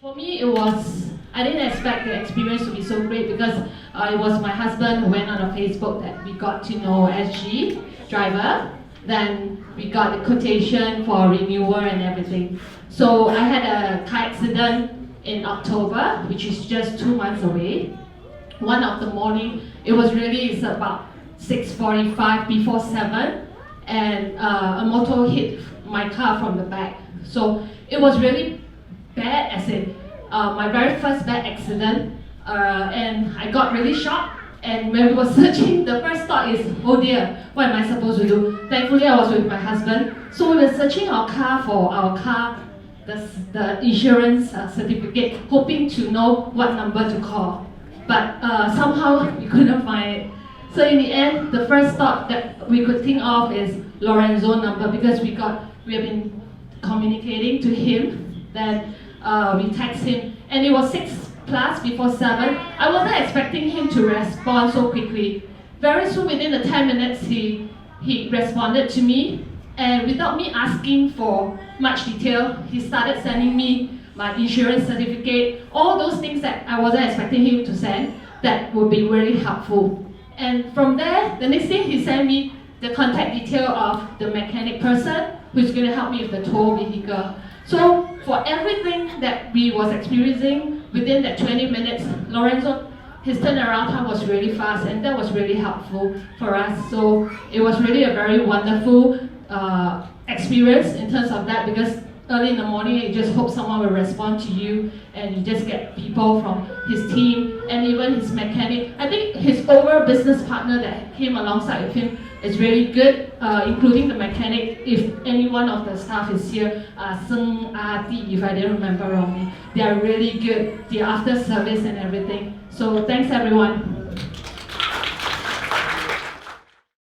For me, I didn't expect the experience to be so great because it was my husband who went on Facebook that we got to know SGDriver. Then we got the quotation for renewal and everything. So I had a car accident in October, which is just 2 months away. One of the morning, it's about 6:45 before 7, and a motor hit my car from the back. So it was really bad, as in my very first bad accident, and I got really shocked. And when we were searching, the first thought is, oh dear, what am I supposed to do? Thankfully, I was with my husband, so we were searching our car for the insurance certificate, hoping to know what number to call. But somehow we couldn't find it. So in the end, the first thought that we could think of is Lorenzo number, because we have been communicating to him. Then we text him, and it was 6+ before 7. I wasn't expecting him to respond so quickly. Very soon, within the 10 minutes, he responded to me, and without me asking for much detail, he started sending me my insurance certificate, all those things that I wasn't expecting him to send that would be really helpful. And from there, the next thing he sent me the contact detail of the mechanic person who's going to help me with the tow vehicle. So for everything that we was experiencing within that 20 minutes, Lorenzo, his turnaround time was really fast, and that was really helpful for us. So it was really a very wonderful experience in terms of that, because early in the morning you just hope someone will respond to you, and you just get people from his team and even his mechanic. I think his overall business partner that came alongside with him is really good, including the mechanic. If any one of the staff is here, Seng Adi, if I didn't remember wrongly, they are really good, the after service and everything. So thanks everyone.